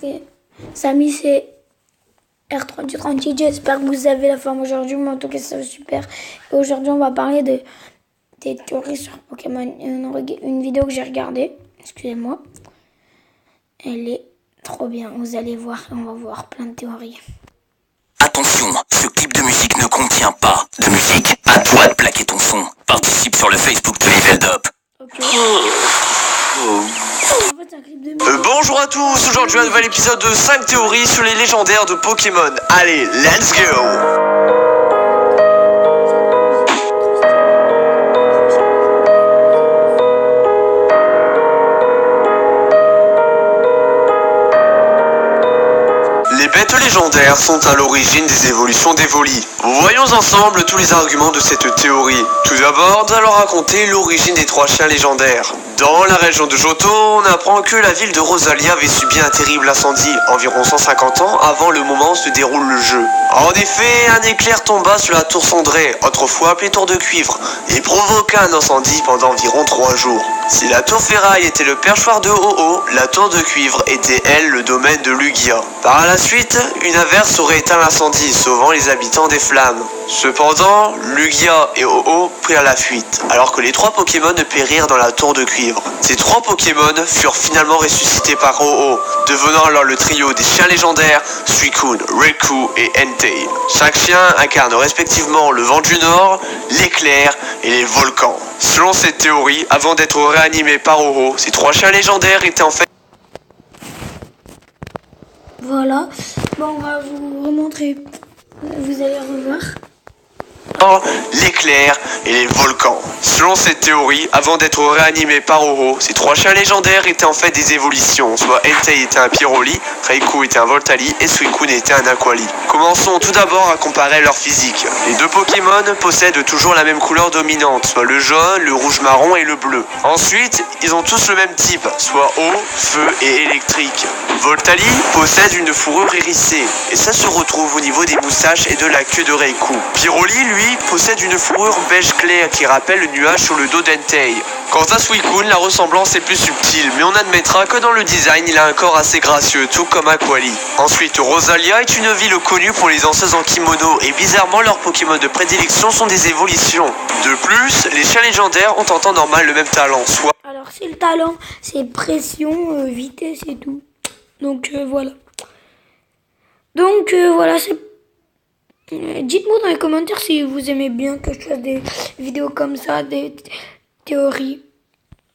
Et Samy, c'est R3 du 38. J'espère que vous avez la forme aujourd'hui. Moi, en tout cas, c'est super. Et aujourd'hui, on va parler des théories sur Pokémon. Une vidéo que j'ai regardée. Excusez-moi. Elle est trop bien. Vous allez voir, on va voir plein de théories. Attention, ce clip de musique ne contient pas de musique. À toi de plaquer ton son. Participe sur le Facebook de Leveldop. Ok. En fait, c'est un clip de musique. Bonjour à tous, aujourd'hui un nouvel épisode de 5 théories sur les légendaires de Pokémon. Allez, let's go! Les bêtes légendaires sont à l'origine des évolutions d'Evoli. Voyons ensemble tous les arguments de cette théorie. Tout d'abord, nous allons raconter l'origine des 3 chiens légendaires. Dans la région de Johto, on apprend que la ville de Rosalia avait subi un terrible incendie, environ 150 ans avant le moment où se déroule le jeu. En effet, un éclair tomba sur la tour cendrée, autrefois appelée tour de cuivre, et provoqua un incendie pendant environ 3 jours. Si la tour ferraille était le perchoir de Ho-Oh, la tour de cuivre était, elle, le domaine de Lugia. Par la suite, une averse aurait éteint l'incendie, sauvant les habitants des flammes. Cependant, Lugia et Ho-Oh prirent la fuite, alors que les 3 Pokémon périrent dans la tour de cuivre. Ces 3 Pokémon furent finalement ressuscités par Ho-Oh, devenant alors le trio des chiens légendaires Suicune, Raikou et Entei. Chaque chien incarne respectivement le vent du nord, l'éclair et les volcans. Selon cette théorie, avant d'être réanimés par Ho-Oh, ces 3 chiens légendaires étaient en fait... Voilà. Bon, on va vous remontrer. Vous allez revoir. l'éclair et les volcans. Selon cette théorie, avant d'être réanimés par Ho-Oh, ces 3 chiens légendaires étaient en fait des évolutions, soit Entei était un Pyroli, Raikou était un Voltali et Suicune était un Aquali. Commençons tout d'abord à comparer leur physique. Les 2 Pokémon possèdent toujours la même couleur dominante, soit le jaune, le rouge marron et le bleu. Ensuite, ils ont tous le même type, soit eau, feu et électrique. Voltali possède une fourrure hérissée, et ça se retrouve au niveau des moustaches et de la queue de Raikou. Pyroli, lui, possède une fourrure beige clair qui rappelle le nuage sur le dos d'Entei. Quant à Suicune, la ressemblance est plus subtile, mais on admettra que dans le design, il a un corps assez gracieux, tout comme Aquali. Ensuite, Rosalia est une ville connue pour les danseuses en kimono, et bizarrement, leurs Pokémon de prédilection sont des évolutions. De plus, les chiens légendaires ont en temps normal le même talent, soit... Alors, c'est le talent, c'est pression, vitesse et tout. Donc, voilà. Donc, voilà, c'est... dites-moi dans les commentaires si vous aimez bien que je fasse des vidéos comme ça, des théories.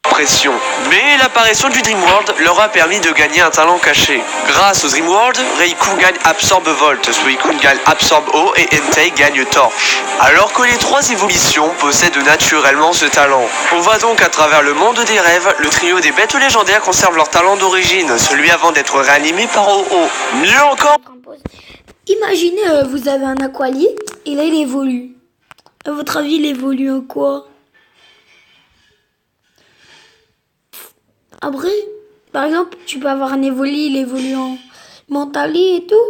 Pression. Mais l'apparition du Dream World leur a permis de gagner un talent caché. Grâce au Dream World, Raikou gagne Absorbe Volt, Suicune gagne Absorbe Eau et Entei gagne Torche. Alors que les 3 évolutions possèdent naturellement ce talent. On va donc à travers le monde des rêves, le trio des bêtes légendaires conserve leur talent d'origine, celui avant d'être réanimé par Ho-Oh. Mieux encore... Imaginez, vous avez un Aquali, et là il évolue. À votre avis, il évolue en quoi? Après, par exemple, tu peux avoir un Evoli, il évolue en Mentali et tout.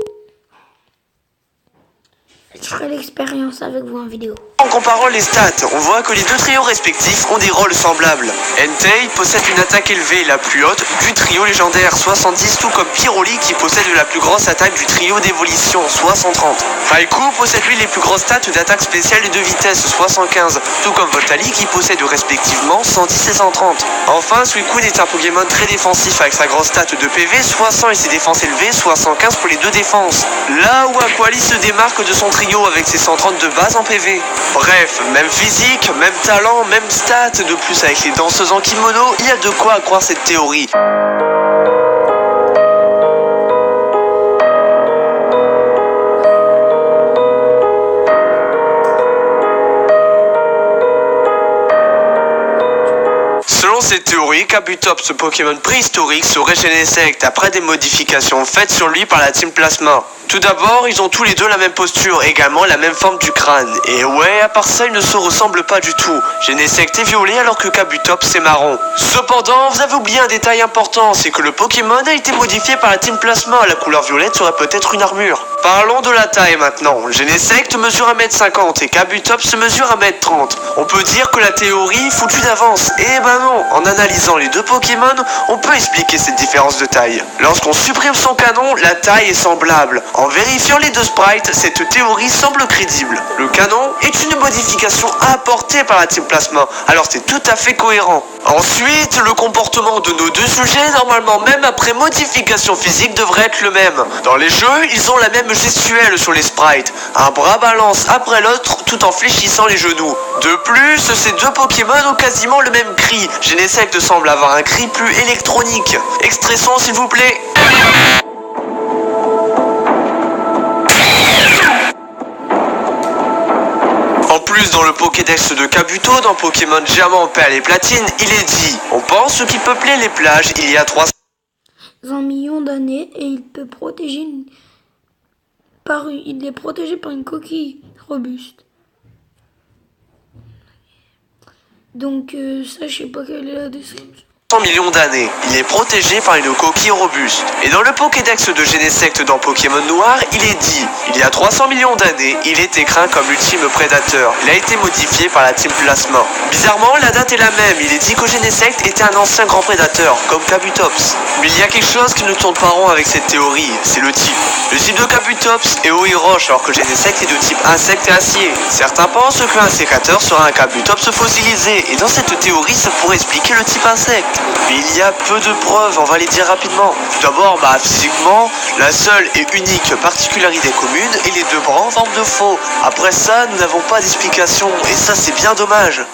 Je ferai l'expérience avec vous en vidéo. En comparant les stats, on voit que les 2 trios respectifs ont des rôles semblables. Entei possède une attaque élevée, la plus haute du trio légendaire, 70, tout comme Pyroli qui possède la plus grosse attaque du trio d'évolution, soit 130. Raikou possède lui les plus grosses stats d'attaque spéciale et de vitesse, soit 115, tout comme Voltali qui possède respectivement 110 et 130. Enfin, Suicune est un Pokémon très défensif avec sa grosse stat de PV, soit 100 et ses défenses élevées, soit 115 pour les 2 défenses. Là où Aquali se démarque de son trio avec ses 130 de base en PV. Bref, même physique, même talent, même stats, de plus avec les danseuses en kimono, il y a de quoi croire cette théorie. Selon cette théorie, Kabutops, ce Pokémon préhistorique, serait Genesect après des modifications faites sur lui par la Team Plasma. Tout d'abord, ils ont tous les 2 la même posture, également la même forme du crâne. Et ouais, à part ça, ils ne se ressemblent pas du tout. Genesect est violet alors que Kabutops est marron. Cependant, vous avez oublié un détail important, c'est que le Pokémon a été modifié par la Team Plasma. La couleur violette serait peut-être une armure. Parlons de la taille maintenant. Genesect mesure 1m50 et Kabutops mesure 1m30. On peut dire que la théorie est foutue d'avance. Eh ben non, En analysant les deux Pokémon, on peut expliquer cette différence de taille. Lorsqu'on supprime son canon, la taille est semblable. En vérifiant les deux sprites, cette théorie semble crédible. Le canon est une modification apportée par la Team Plasma, alors c'est tout à fait cohérent. Ensuite, le comportement de nos deux sujets, normalement même après modification physique, devrait être le même. Dans les jeux, ils ont la même gestuelle sur les sprites. Un bras balance après l'autre tout en fléchissant les genoux. De plus, ces deux Pokémon ont quasiment le même cri. Genesect semble avoir un cri plus électronique. Extrait son s'il vous plaît. En plus, dans le Pokédex de Kabuto, dans Pokémon Diamant, Perle et Platine, il est dit: on pense ce qui peuplait les plages il y a 300 millions d'années et il peut protéger il est protégé par une coquille robuste. Donc ça, je sais pas quelle est la description. millions d'années. Il est protégé par une coquille robuste. Et dans le Pokédex de Genesect dans Pokémon Noir, il est dit: il y a 300 millions d'années, il était craint comme ultime prédateur. Il a été modifié par la Team Plasma. Bizarrement, la date est la même. Il est dit que Genesect était un ancien grand prédateur, comme Kabutops. Mais il y a quelque chose qui ne tourne pas rond avec cette théorie, c'est le type. Le type de Kabutops est eau et roche, alors que Genesect est de type insecte et acier. Certains pensent qu'un sécateur sera un Kabutops fossilisé, et dans cette théorie, ça pourrait expliquer le type insecte. Mais il y a peu de preuves, on va les dire rapidement. Tout d'abord, physiquement, la seule et unique particularité commune est les deux bras en forme de faux. Après ça, nous n'avons pas d'explication, et ça c'est bien dommage.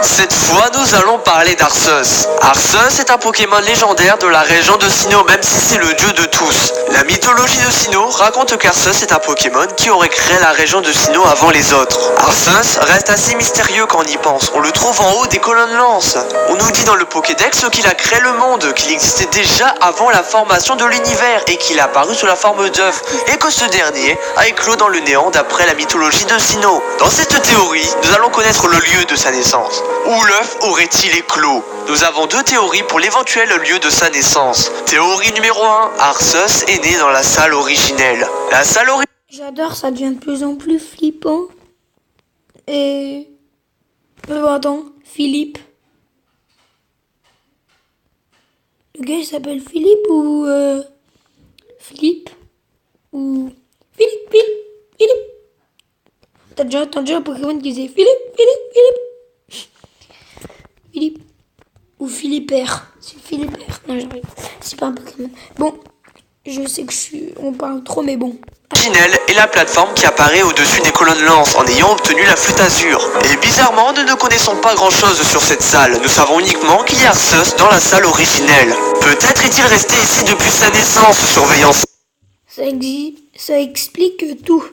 Cette fois, nous allons parler d'Arceus. Arceus est un Pokémon légendaire de la région de Sinnoh, même si c'est le dieu de tous. La mythologie de Sinnoh raconte qu'Arceus est un Pokémon qui aurait créé la région de Sinnoh avant les autres. Arceus reste assez mystérieux quand on y pense. On le trouve en haut des colonnes lance. On nous dit dans le Pokédex qu'il a créé le monde, qu'il existait déjà avant la formation de l'univers et qu'il est apparu sous la forme d'œuf, et que ce dernier a éclos dans le néant d'après la mythologie de Sinnoh. Dans cette théorie, nous allons connaître le lieu de sa naissance. Où l'œuf aurait-il éclos? Nous avons deux théories pour l'éventuel lieu de sa naissance. Théorie numéro 1, Arceus est né dans la salle originelle. La salle originelle... J'adore, ça devient de plus en plus flippant. Et... attends, Philippe. Le gars, il s'appelle Philippe ou... Philippe? Ou... Philippe. T'as déjà un Pokémon qui disait Philippe. Philippe. Ou Philippère. C'est Philippère. Non, j'arrive. C'est pas un Pokémon. Bon, je sais que on parle trop, mais bon. Originelle est la plateforme qui apparaît au-dessus des colonnes lance en ayant obtenu la flûte azur. Et bizarrement, nous ne connaissons pas grand-chose sur cette salle. Nous savons uniquement qu'il y a Arceus dans la salle originelle. Peut-être est-il resté ici depuis sa naissance, surveillant ça explique tout.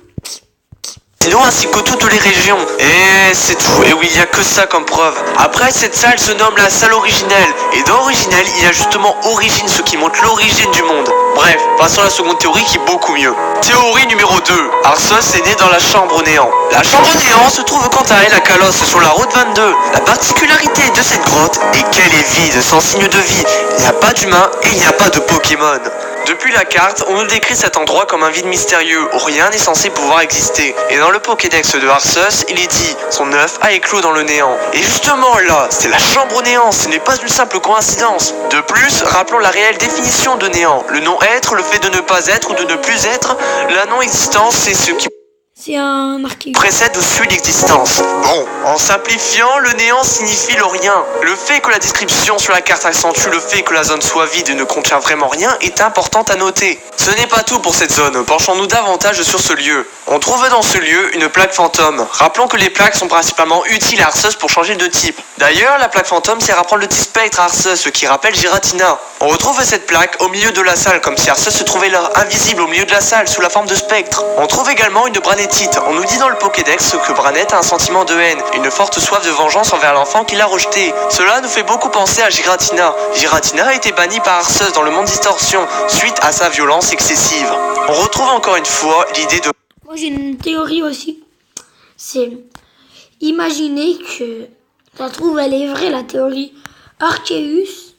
Sinnoh ainsi que toutes les régions. Et c'est tout. Et oui, il n'y a que ça comme preuve. Après, cette salle se nomme la salle originelle. Et dans originelle, il y a justement origine, ce qui montre l'origine du monde. Bref, passons à la seconde théorie qui est beaucoup mieux. Théorie numéro 2. Arceus est né dans la chambre néant. La chambre néant se trouve quant à elle à Kalos sur la route 22. La particularité de cette grotte est qu'elle est vide, sans signe de vie. Il n'y a pas d'humains et il n'y a pas de Pokémon. Depuis la carte, on nous décrit cet endroit comme un vide mystérieux où rien n'est censé pouvoir exister. Et dans le Pokédex de Arceus, il est dit: son œuf a éclos dans le néant. Et justement là, c'est la chambre néant, ce n'est pas une simple coïncidence. De plus, rappelons la réelle définition de néant. Le non-être, le fait de ne pas être ou de ne plus être. La non-existence, c'est ce qui... C'est un archéologue. précède ou suit l'existence. Bon, en simplifiant, le néant signifie le rien. Le fait que la description sur la carte accentue le fait que la zone soit vide et ne contient vraiment rien est important à noter. Ce n'est pas tout pour cette zone, penchons-nous davantage sur ce lieu. On trouve dans ce lieu une plaque fantôme. Rappelons que les plaques sont principalement utiles à Arceus pour changer de type. D'ailleurs, la plaque fantôme sert à prendre le type spectre à Arceus, ce qui rappelle Giratina. On retrouve cette plaque au milieu de la salle, comme si Arceus se trouvait là, invisible au milieu de la salle, sous la forme de spectre. On trouve également une branétite. On nous dit dans le Pokédex que Branette a un sentiment de haine, une forte soif de vengeance envers l'enfant qui l'a rejeté. Cela nous fait beaucoup penser à Giratina. Giratina a été banni par Arceus dans le monde Distorsion, suite à sa violence excessive. On retrouve encore une fois l'idée de... Moi j'ai une théorie aussi. C'est imaginer que ça se trouve elle est vraie la théorie. Arceus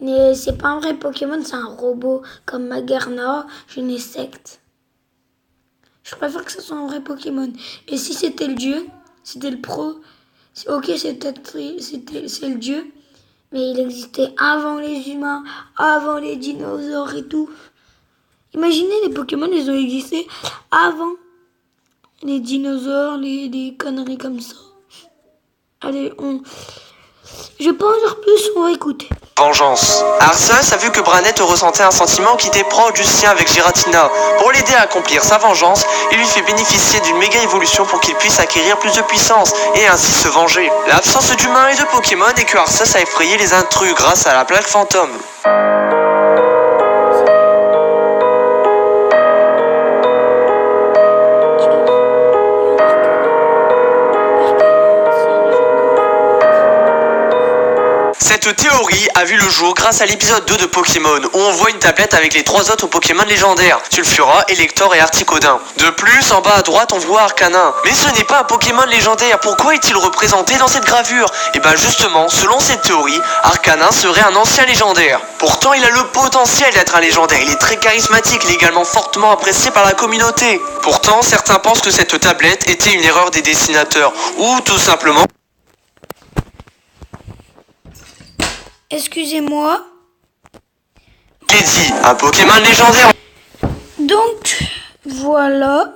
Mais c'est pas un vrai Pokémon, c'est un robot comme Magarna, Genesect. Je préfère que ce soit un vrai Pokémon. Et si c'était le dieu, c'était le pro, ok, c'est le dieu, mais il existait avant les humains, avant les dinosaures et tout. Imaginez, les Pokémon, ils ont existé avant les dinosaures, les conneries comme ça. Allez, je vais pas en dire plus, on va écouter. Vengeance. Arceus a vu que Branette ressentait un sentiment qui était proche du sien avec Giratina. Pour l'aider à accomplir sa vengeance, il lui fait bénéficier d'une méga évolution pour qu'il puisse acquérir plus de puissance et ainsi se venger. L'absence d'humains et de Pokémon est que Arceus a effrayé les intrus grâce à la plaque fantôme. Cette théorie a vu le jour grâce à l'épisode 2 de Pokémon, où on voit une tablette avec les 3 autres Pokémon légendaires, Sulfura, Elector et Articodin. De plus, en bas à droite, on voit Arcanin. Mais ce n'est pas un Pokémon légendaire, pourquoi est-il représenté dans cette gravure? Et ben justement, selon cette théorie, Arcanin serait un ancien légendaire. Pourtant, il a le potentiel d'être un légendaire, il est très charismatique, il est également fortement apprécié par la communauté. Pourtant, certains pensent que cette tablette était une erreur des dessinateurs, ou tout simplement... Excusez-moi. Lady, un Pokémon légendaire. Donc, voilà.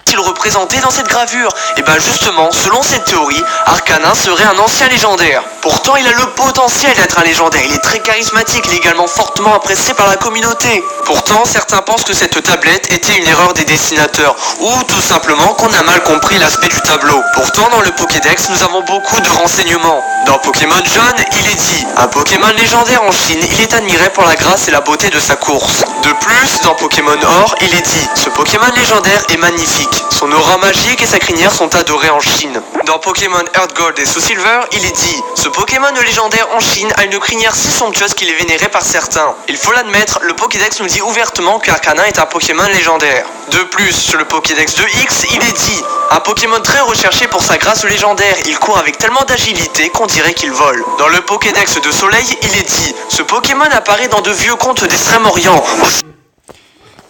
Est-il représenté dans cette gravure? Et ben justement, selon cette théorie, Arcanin serait un ancien légendaire. Pourtant, il a le potentiel d'être un légendaire, il est très charismatique, il est également fortement apprécié par la communauté. Pourtant, certains pensent que cette tablette était une erreur des dessinateurs, ou tout simplement qu'on a mal compris l'aspect du tableau. Pourtant, dans le Pokédex, nous avons beaucoup de renseignements. Dans Pokémon Jaune, il est dit, un Pokémon légendaire en Chine, il est admiré pour la grâce et la beauté de sa course. De plus, dans Pokémon Or, il est dit, ce Pokémon légendaire est magnifique. Son aura magique et sa crinière sont adorés en Chine. Dans Pokémon Earth Gold et Soul Silver, il est dit, ce Pokémon légendaire en Chine a une crinière si somptueuse qu'il est vénéré par certains. Il faut l'admettre, le Pokédex nous dit ouvertement qu'Arcanin est un Pokémon légendaire. De plus, sur le Pokédex de X, il est dit, un Pokémon très recherché pour sa grâce légendaire, il court avec tellement d'agilité qu'on dirait qu'il vole. Dans le Pokédex de Soleil, il est dit, ce Pokémon apparaît dans de vieux contes d'Extrême-Orient.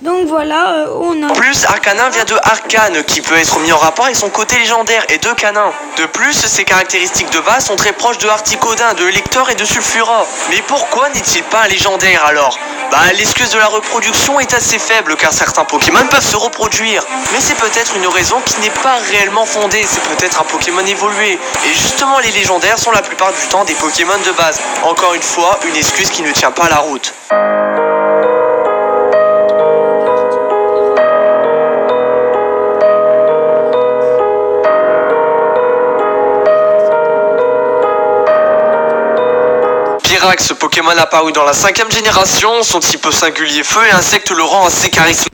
Donc voilà, on a... En plus, Arcanin vient de Arcane, qui peut être mis en rapport avec son côté légendaire, et de Canin. De plus, ses caractéristiques de base sont très proches de Articodin, de Elector et de Sulfura. Mais pourquoi n'est-il pas un légendaire alors? L'excuse de la reproduction est assez faible, car certains Pokémon peuvent se reproduire. Mais c'est peut-être une raison qui n'est pas réellement fondée, c'est peut-être un Pokémon évolué. Et justement, les légendaires sont la plupart du temps des Pokémon de base. Encore une fois, une excuse qui ne tient pas la route. Pyrax, ce Pokémon apparu dans la 5e génération, son type singulier feu et insecte le rend assez charismatique.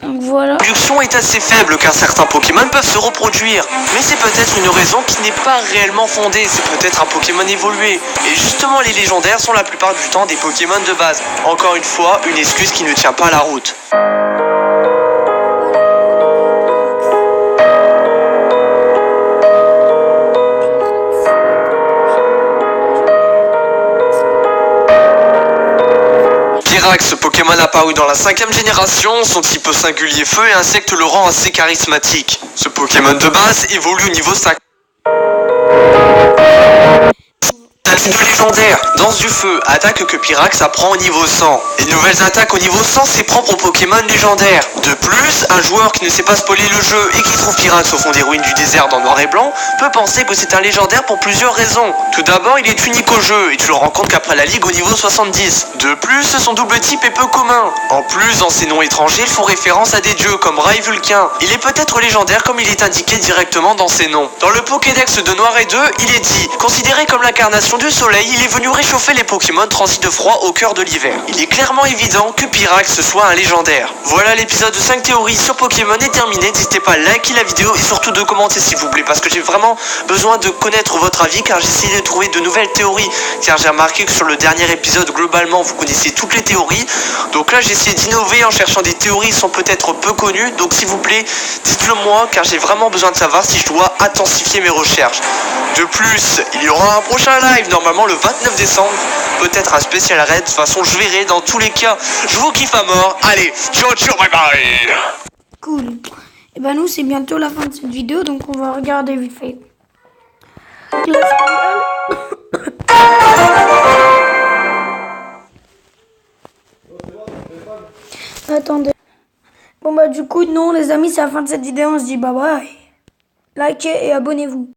Donc voilà. La production est assez faible car certains Pokémon peuvent se reproduire. Mais c'est peut-être une raison qui n'est pas réellement fondée, c'est peut-être un Pokémon évolué. Et justement les légendaires sont la plupart du temps des Pokémon de base. Encore une fois, une excuse qui ne tient pas la route. Pyrax, ce Pokémon apparu dans la 5e génération, son type singulier feu et insecte le rend assez charismatique. Ce Pokémon de base évolue au niveau 5. De légendaire, danse du feu, attaque que Pyrax apprend au niveau 100. Les nouvelles attaques au niveau 100, c'est propre aux Pokémon légendaires. De plus, un joueur qui ne sait pas spoiler le jeu et qui trouve Pyrax au fond des ruines du désert dans noir et blanc peut penser que c'est un légendaire pour plusieurs raisons. Tout d'abord, il est unique au jeu et tu le rencontres qu'après la ligue au niveau 70. De plus, son double type est peu commun. En plus, dans ses noms étrangers, ils font référence à des dieux comme Ra et Vulcain. Il est peut-être légendaire comme il est indiqué directement dans ses noms. Dans le Pokédex de Noir et 2, il est dit, considéré comme l'incarnation du soleil, il est venu réchauffer les Pokémon transis de froid au cœur de l'hiver. Il est clairement évident que Pyrax soit un légendaire. Voilà, l'épisode 5 théories sur Pokémon est terminé. N'hésitez pas à liker la vidéo et surtout de commenter s'il vous plaît, parce que j'ai vraiment besoin de connaître votre avis, car j'essaie de trouver de nouvelles théories. Car j'ai remarqué que sur le dernier épisode, globalement, vous connaissez toutes les théories. Donc là, j'essaie d'innover en cherchant des théories qui sont peut-être peu connues. Donc s'il vous plaît, dites-le moi, car j'ai vraiment besoin de savoir si je dois intensifier mes recherches. De plus, il y aura un prochain live, normalement le 29 décembre. peut-être un spécial raid. De toute façon, je verrai. Dans tous les cas, je vous kiffe à mort. Allez, ciao, ciao, bye bye. Cool. Et ben nous, c'est bientôt la fin de cette vidéo, donc on va regarder vite fait. Attendez. Bon bah du coup, non les amis, c'est la fin de cette vidéo. On se dit bye bye. Likez et abonnez-vous.